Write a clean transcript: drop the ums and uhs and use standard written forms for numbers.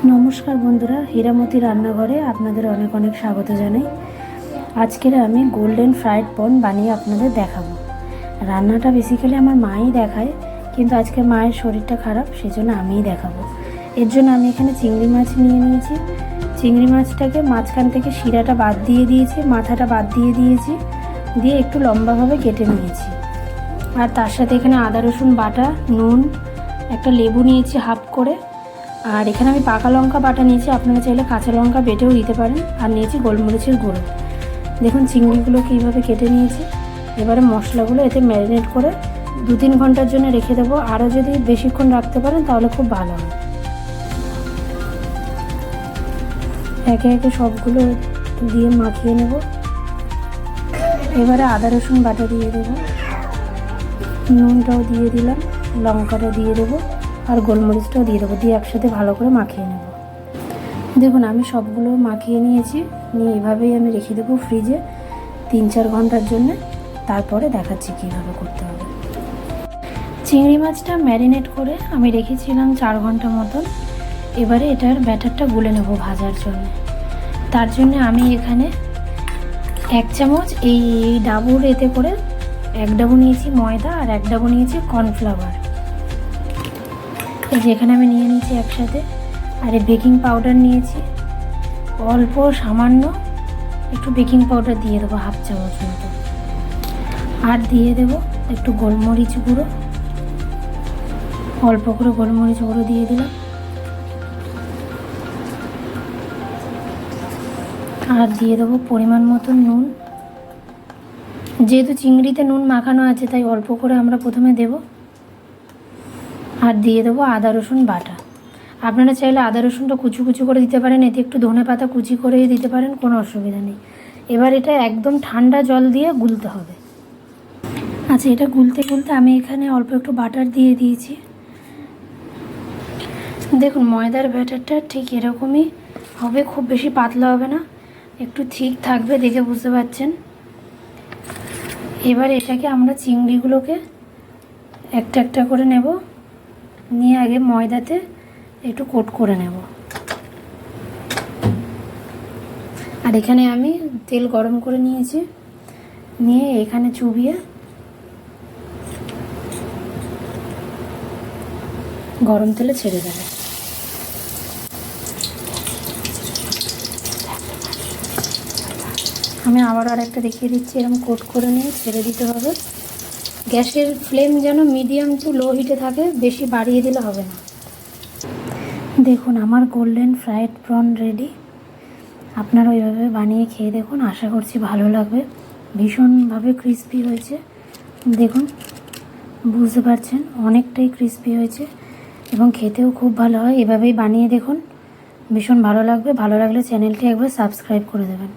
নমস্কার বন্ধুরা, হীরামতি রান্নাঘরে আপনাদের অনেক অনেক স্বাগত জানাই। আজকের আমি গোল্ডেন ফ্রাইড প্রন বানিয়ে আপনাদের দেখাবো। রান্নাটা বেসিক্যালি আমার মাই দেখায়, কিন্তু আজকে মায়ের শরীরটা খারাপ, সেজন্য আমিই দেখাবো। এর জন্য আমি এখানে চিংড়ি মাছ নিয়ে নিয়েছি। চিংড়ি মাছটাকে মাঝখান থেকে শিরাটা বাদ দিয়ে দিয়েছি, মাথাটা বাদ দিয়ে দিয়েছি, দিয়ে একটু লম্বাভাবে কেটে নিয়েছি। আর তার সাথে এখানে আদা রসুন বাটা, নুন, একটা লেবু নিয়েছি হাফ করে, আর এখানে আমি পাকা লঙ্কা বাটা নিয়েছি, আপনারা চাইলে কাঁচা লঙ্কা বেটেও দিতে পারেন। আর নিয়েছি গোলমরিচের গুঁড়ো। দেখুন চিংড়িগুলো কীভাবে কেটে নিয়েছি। এবারে মশলাগুলো এতে ম্যারিনেট করে 2-3 ঘন্টার জন্য রেখে দেবো। আরও যদি বেশিক্ষণ রাখতে পারেন তাহলে খুব ভালো হয়। একে একে সবগুলো দিয়ে মাখিয়ে নেব। এবারে আদা রসুন বাটা দিয়ে দেবো, নুনটাও দিয়ে দিলাম, লঙ্কাটা দিয়ে দেবো, আর গোলমরিচটাও দিয়ে দেবো, দিয়ে একসাথে ভালো করে মাখিয়ে নেব। দেখুন আমি সবগুলো মাখিয়ে নিয়েছি, নিয়ে এভাবেই আমি রেখে দেবো ফ্রিজে 3-4 ঘন্টার জন্য। তারপরে দেখাচ্ছি কীভাবে করতে হবে। চিংড়ি মাছটা ম্যারিনেট করে আমি রেখেছিলাম 4 ঘন্টা মতন। এবারে এটার ব্যাটারটা গুলে নেব ভাজার জন্য। তার জন্য আমি এখানে 1 চামচ এই ডাবুর এতে করে 1 ডাবু নিয়েছি ময়দা, আর 1 ডাবু নিয়েছি কর্নফ্লাওয়ার। এই যেখানে আমি নিয়ে নিয়েছি একসাথে। আর এই বেকিং পাউডার নিয়েছি অল্প সামান্য, একটু বেকিং পাউডার দিয়ে দেবো হাফ চামচ মতো। আর দিয়ে দেবো একটু গোলমরিচ গুঁড়ো, অল্প করে গোলমরিচ গুঁড়ো দিয়ে দিলাম। আর দিয়ে দেবো পরিমাণ মতন নুন। যেহেতু চিংড়িতে নুন মাখানো আছে তাই অল্প করে আমরা প্রথমে দেব। আর দিয়ে দেবো আদা রসুন বাটা। আপনারা চাইলে আদা রসুনটা কুচি কুচি করে দিতে পারেন, এতে একটু ধনে পাতা কুচি করে দিতে পারেন, কোনো অসুবিধা নেই। এবার এটা একদম ঠান্ডা জল দিয়ে গুলতে হবে। আচ্ছা, এটা গুলতে গুলতে আমি এখানে অল্প একটু বাটার দিয়ে দিয়েছি। দেখুন ময়দার ব্যাটারটা ঠিক এরকমই হবে, খুব বেশি পাতলা হবে না, একটু ঠিক থাকবে, দেখে বুঝতে পারছেন। এবার এটাকে আমরা চিংড়িগুলোকে একটা একটা করে নেব, নিয়ে আগে ময়দাতে একটু কোট করে নেব। আর এখানে আমি তেল গরম করে নিয়েছি, নিয়ে এখানে চুবিয়ে গরম তেলে ছেড়ে দেব। আমি আবার আরেকটা দেখিয়ে দিচ্ছি, এরকম কোট করে নিয়ে ছেড়ে দিতে হবে। গ্যাসের ফ্লেম যেন মিডিয়াম টু লো হিটে থাকে, বেশি বাড়িয়ে দিলে হবে না। দেখুন আমার গোল্ডেন ফ্রাইড প্রন রেডি। আপনারা ওইভাবে বানিয়ে খেয়ে দেখুন, আশা করছি ভালো লাগবে। ভীষণভাবে ক্রিস্পি হয়েছে, দেখুন বুঝতে পারছেন, অনেকটাই ক্রিস্পি হয়েছে এবং খেতেও খুব ভালো হয়। এভাবেই বানিয়ে দেখুন, ভীষণ ভালো লাগবে। ভালো লাগলে চ্যানেলটি একবার সাবস্ক্রাইব করে দেবেন।